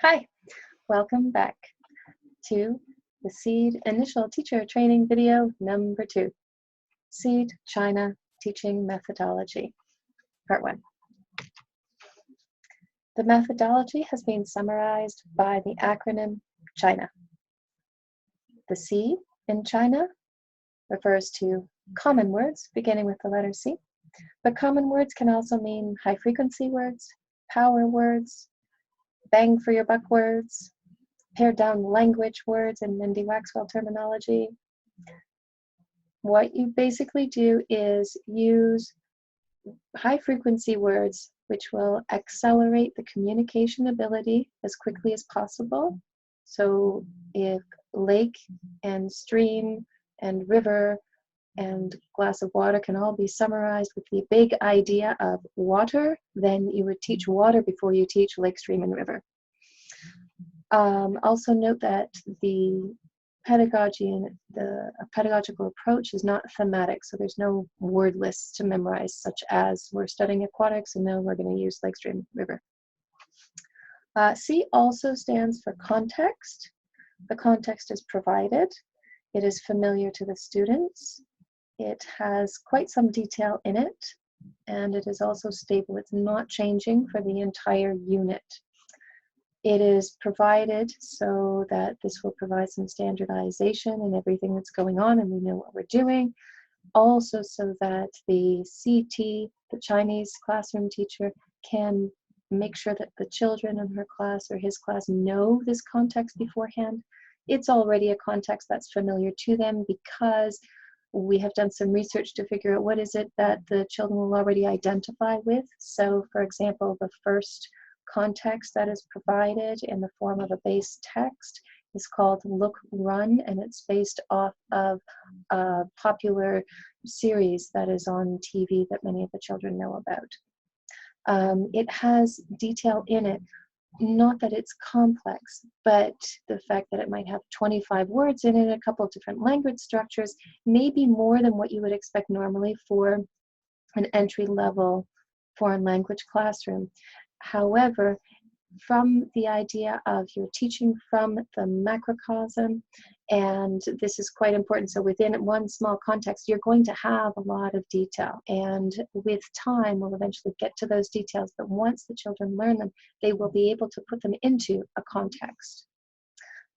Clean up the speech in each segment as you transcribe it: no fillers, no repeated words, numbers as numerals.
Hi, welcome back to the SEED Initial Teacher Training video number 2, SEED China Teaching Methodology, Part 1. The methodology has been summarized by the acronym China. The C in China refers to common words beginning with the letter C, but common words can also mean high-frequency words, power words, bang for your buck words, pared down language words in Mindy Waxwell terminology. What you basically do is use high frequency words which will accelerate the communication ability as quickly as possible. So if lake and stream and river and glass of water can all be summarized with the big idea of water, then you would teach water before you teach lake, stream, and river. Also note that the pedagogy and the pedagogical approach is not thematic, so there's no word lists to memorize, such as we're studying aquatics and now we're going to use lake, stream, river. C also stands for context. The context is provided. It is familiar to the students. It has quite some detail in it, and it is also stable. It's not changing for the entire unit. It is provided so that this will provide some standardization in everything that's going on and we know what we're doing. Also so that the CT, the Chinese classroom teacher, can make sure that the children in her class or his class know this context beforehand. It's already a context that's familiar to them because we have done some research to figure out what is it that the children will already identify with. So for example, the first context that is provided in the form of a base text is called Look, Run, and it's based off of a popular series that is on TV that many of the children know about. It has detail in it, not that it's complex, but the fact that it might have 25 words in it, a couple of different language structures, maybe more than what you would expect normally for an entry-level foreign language classroom. However, from the idea of you're teaching from the macrocosm, and this is quite important, so within one small context, you're going to have a lot of detail, and with time, we'll eventually get to those details, but once the children learn them, they will be able to put them into a context.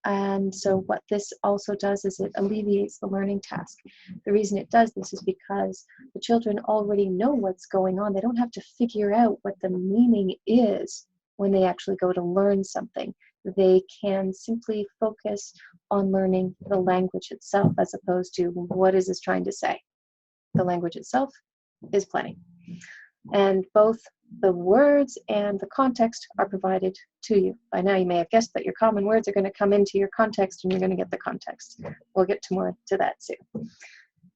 And so what this also does is it alleviates the learning task. The reason it does this is because the children already know what's going on. They don't have to figure out what the meaning is when they actually go to learn something. They can simply focus on learning the language itself as opposed to what is this trying to say. The language itself is plenty. And both the words and the context are provided to you. By now you may have guessed that your common words are going to come into your context and you're going to get the context. We'll get to more to that soon.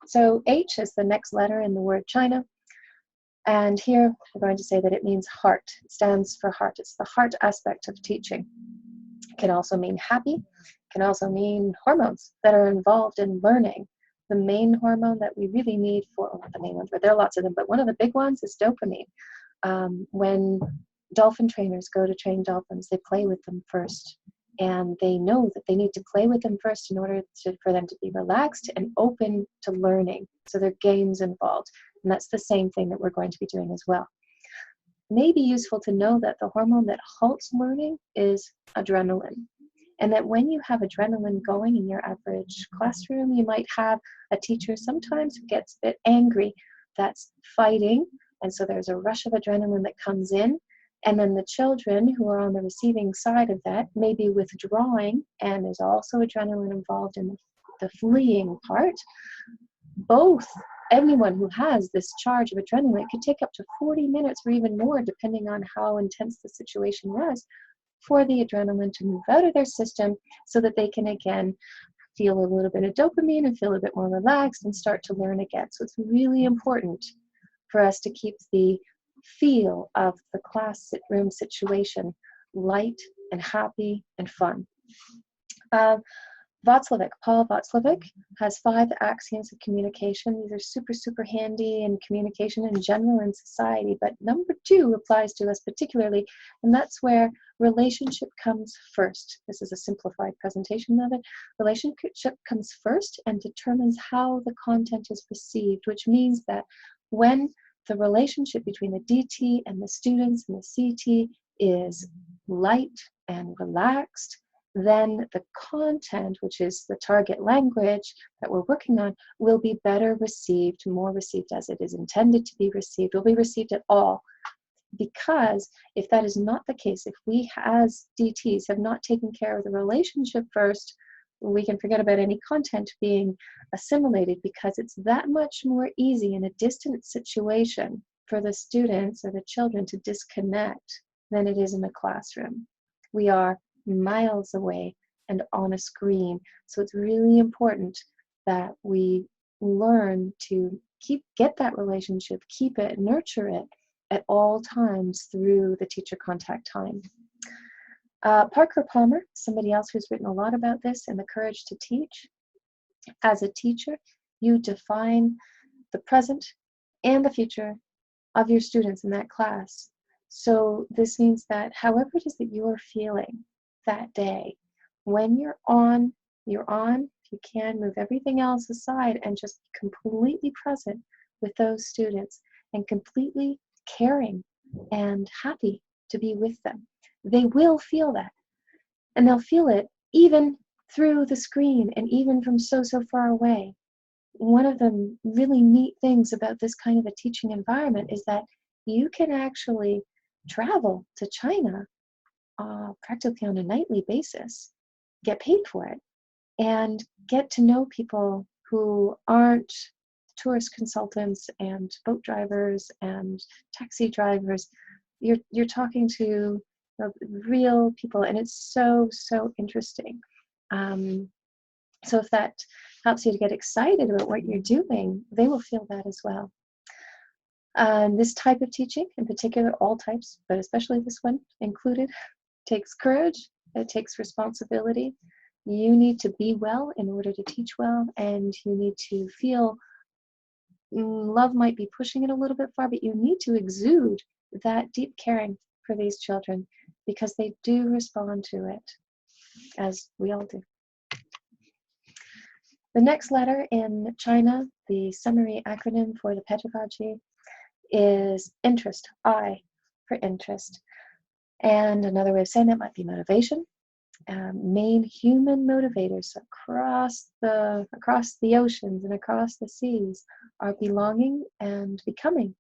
So H is the next letter in the word China. And here we're going to say that it means heart. It stands for heart. It's the heart aspect of teaching. It can also mean happy. It can also mean hormones that are involved in learning. The main hormone that we really need for, well, not the main ones, but there are lots of them, but one of the big ones is dopamine. When dolphin trainers go to train dolphins, they play with them first. And they know that they need to play with them first in order for them to be relaxed and open to learning. So there are games involved. And that's the same thing that we're going to be doing as well. It may be useful to know that the hormone that halts learning is adrenaline. And that when you have adrenaline going in your average classroom, you might have a teacher sometimes who gets a bit angry. That's fighting. And so there's a rush of adrenaline that comes in. And then the children who are on the receiving side of that may be withdrawing. And there's also adrenaline involved in the fleeing part. Both, anyone who has this charge of adrenaline, it could take up to 40 minutes or even more, depending on how intense the situation was, for the adrenaline to move out of their system so that they can again feel a little bit of dopamine and feel a bit more relaxed and start to learn again. So it's really important for us to keep the feel of the classroom situation light and happy and fun. Paul Václavic has 5 axioms of communication. These are super, super handy in communication in general in society, but number 2 applies to us particularly, and that's where relationship comes first. This is a simplified presentation of it. Relationship comes first and determines how the content is received, which means that when the relationship between the DT and the students and the CT is light and relaxed, then the content, which is the target language that we're working on, will be better received, more received as it is intended to be received, will be received at all. Because if that is not the case, if we as DTs have not taken care of the relationship first, we can forget about any content being assimilated, because it's that much more easy in a distant situation for the students or the children to disconnect than it is in a classroom. We are miles away and on a screen, so it's really important that we learn to get that relationship, keep it, nurture it at all times through the teacher contact time. Parker Palmer, somebody else who's written a lot about this in The Courage to Teach. As a teacher, you define the present and the future of your students in that class. So this means that however it is that you're feeling that day, when you're on, if you can, move everything else aside and just be completely present with those students and completely caring and happy to be with them. They will feel that, and they'll feel it even through the screen and even from so far away. One of the really neat things about this kind of a teaching environment is that you can actually travel to China practically on a nightly basis, get paid for it, and get to know people who aren't tourist consultants and boat drivers and taxi drivers. You're talking to real people, and it's so interesting. So if that helps you to get excited about what you're doing, they will feel that as well. This type of teaching, in particular, all types, but especially this one included, takes courage, it takes responsibility. You need to be well in order to teach well, and you need to feel love might be pushing it a little bit far, but you need to exude that deep caring for these children, because they do respond to it, as we all do. The next letter in China, the summary acronym for the pedagogy, is interest, I for interest. And another way of saying that might be motivation. Main human motivators across the oceans and across the seas are belonging and becoming.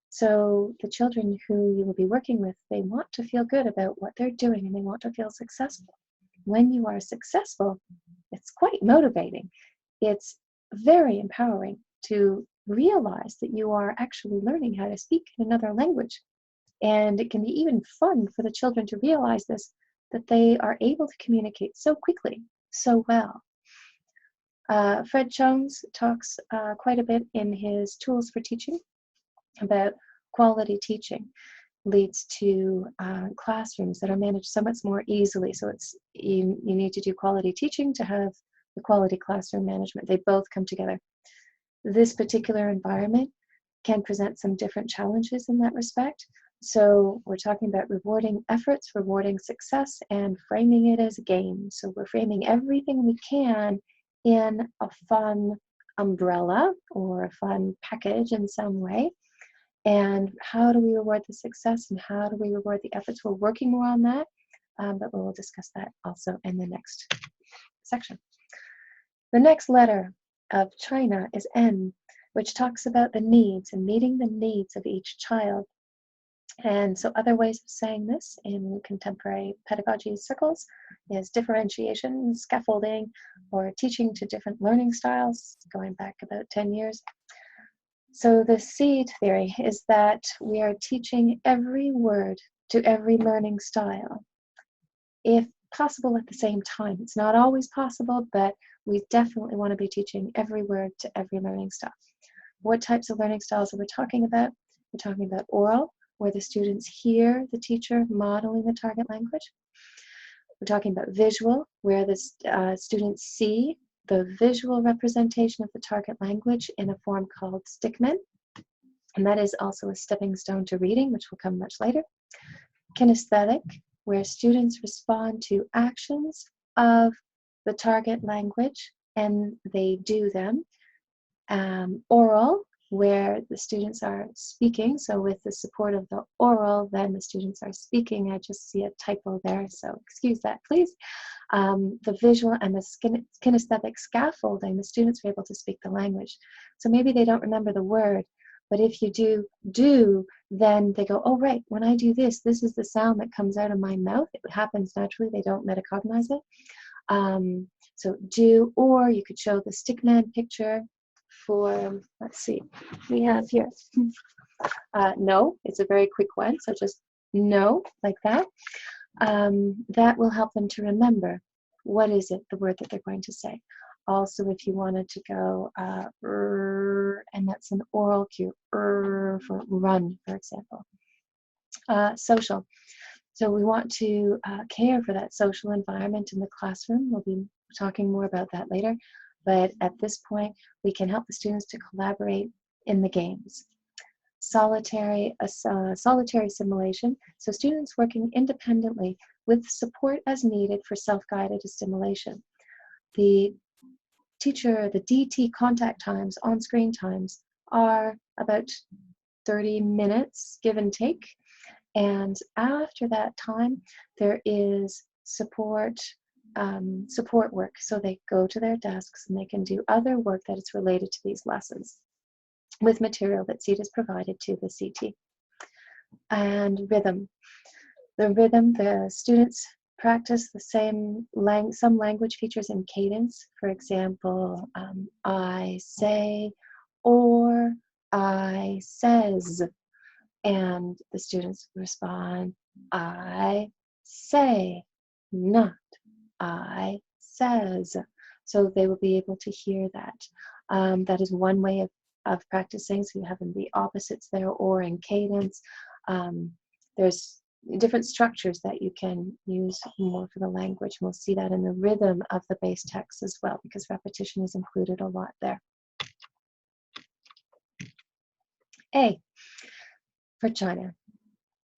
So the children who you will be working with, they want to feel good about what they're doing, and they want to feel successful. When you are successful, it's quite motivating. It's very empowering to realize that you are actually learning how to speak in another language. And it can be even fun for the children to realize this, that they are able to communicate so quickly, so well. Fred Jones talks quite a bit in his Tools for Teaching about quality teaching leads to classrooms that are managed so much more easily. So you need to do quality teaching to have the quality classroom management. They both come together. This particular environment can present some different challenges in that respect. So we're talking about rewarding efforts, rewarding success, and framing it as a game. So we're framing everything we can in a fun umbrella or a fun package in some way. And how do we reward the success, and how do we reward the efforts? We're working more on that, but we will discuss that also in the next section. The next letter of China is N, which talks about the needs and meeting the needs of each child. And so other ways of saying this in contemporary pedagogy circles is differentiation, scaffolding, or teaching to different learning styles, going back about 10 years. So the seed theory is that we are teaching every word to every learning style, if possible at the same time. It's not always possible, but we definitely want to be teaching every word to every learning style. What types of learning styles are we talking about? We're talking about oral, where the students hear the teacher modeling the target language. We're talking about visual, where the students see the visual representation of the target language in a form called stickmen, and that is also a stepping stone to reading, which will come much later. Kinesthetic, where students respond to actions of the target language and they do them. Oral, where the students are speaking, so with the support of the oral, then the students are speaking. I just see a typo there, so excuse that, please. The visual and the kinesthetic scaffolding, the students are able to speak the language. So maybe they don't remember the word, but if you do, then they go, oh, right, when I do this, this is the sound that comes out of my mouth. It happens naturally. They don't metacognize it. So do, or you could show the stickman picture for, let's see, we have here. No, it's a very quick one, so just no, like that. That will help them to remember what is it, the word that they're going to say. Also, if you wanted to go, and that's an oral cue, for run, for example. Social. So we want to care for that social environment in the classroom. We'll be talking more about that later. But at this point, we can help the students to collaborate in the games. Solitary assimilation. So students working independently with support as needed for self-guided assimilation. The teacher, the DT contact times, on-screen times, are about 30 minutes, give and take. And after that time, there is support work. So they go to their desks and they can do other work that is related to these lessons with material that CETA has provided to the CT. And rhythm. The students practice the same some language features in cadence. For example, I say, or I says. And the students respond, I say, not I says. So they will be able to hear that. That is one way of practicing. So you have the opposites there, or in cadence. There's different structures that you can use more for the language. We'll see that in the rhythm of the base text as well, because repetition is included a lot there. A for China.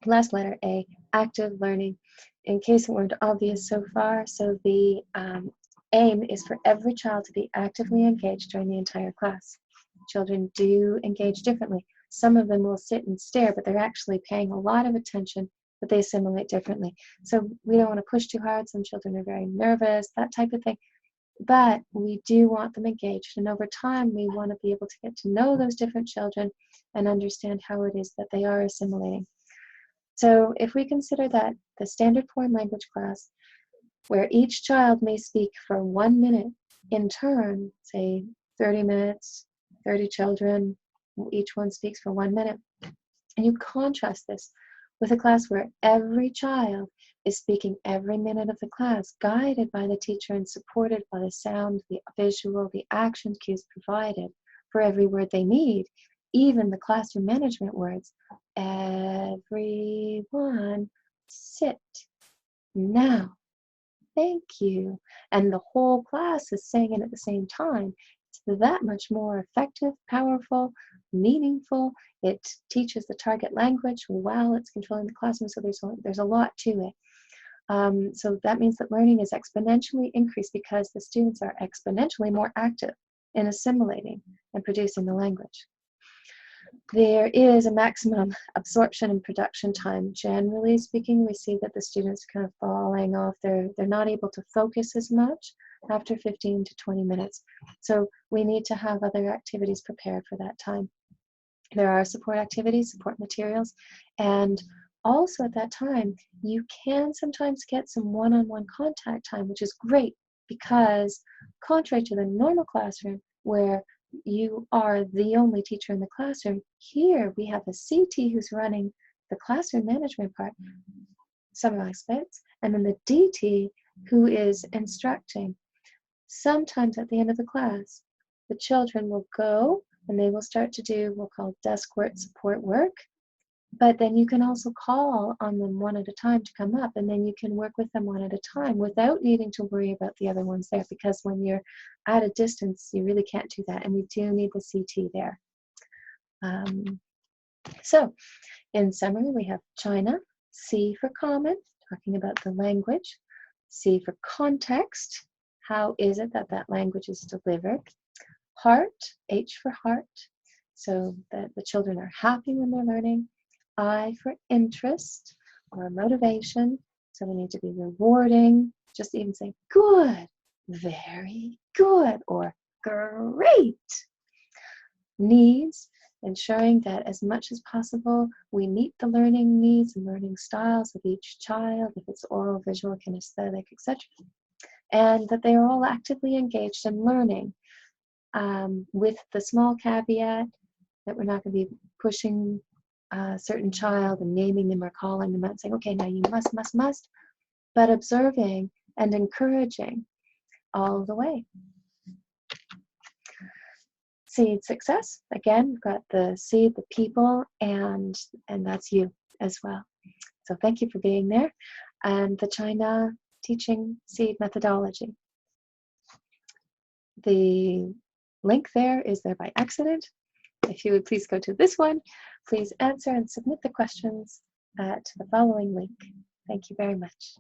Last letter A, active learning. In case it weren't obvious so far, so the aim is for every child to be actively engaged during the entire class. Children do engage differently. Some of them will sit and stare, but they're actually paying a lot of attention, but they assimilate differently. So we don't want to push too hard. Some children are very nervous, that type of thing. But we do want them engaged, and over time we want to be able to get to know those different children and understand how it is that they are assimilating. So if we consider that the standard foreign language class, where each child may speak for 1 minute in turn, say 30 minutes, 30 children, each one speaks for 1 minute, and you contrast this with a class where every child is speaking every minute of the class, guided by the teacher and supported by the sound, the visual, the action cues provided for every word they need, even the classroom management words. Everyone sit now. Thank you. And the whole class is saying it at the same time. It's that much more effective, powerful, meaningful. It teaches the target language while it's controlling the classroom, so there's a lot to it. So that means that learning is exponentially increased because the students are exponentially more active in assimilating and producing the language. There is a maximum absorption and production time. Generally speaking, we see that the students are kind of falling off. They're not able to focus as much after 15 to 20 minutes. So we need to have other activities prepared for that time. There are support activities, support materials, and also at that time, you can sometimes get some one-on-one contact time, which is great because contrary to the normal classroom where you are the only teacher in the classroom, here we have a CT who's running the classroom management part, some aspects, and then the DT who is instructing. Sometimes at the end of the class, the children will go and they will start to do what we'll call desk work, support work. But then you can also call on them one at a time to come up, and then you can work with them one at a time without needing to worry about the other ones there, because when you're at a distance, you really can't do that, and you do need the CT there. So, in summary, we have China, C for common, talking about the language, C for context, how is it that that language is delivered, heart, H for heart, so that the children are happy when they're learning, I for interest or motivation, so we need to be rewarding, just even say good, very good, or great. Needs, ensuring that as much as possible we meet the learning needs and learning styles of each child, if it's oral, visual, kinesthetic, etc., and that they are all actively engaged in learning, with the small caveat that we're not going to be pushing a certain child and naming them or calling them out and saying, okay, now you must, but observing and encouraging all the way. Seed success, again, we've got the seed, the people, and that's you as well. So thank you for being there. And the China teaching seed methodology. The link there is there by accident. If you would please go to this one, please answer and submit the questions to the following link. Thank you very much.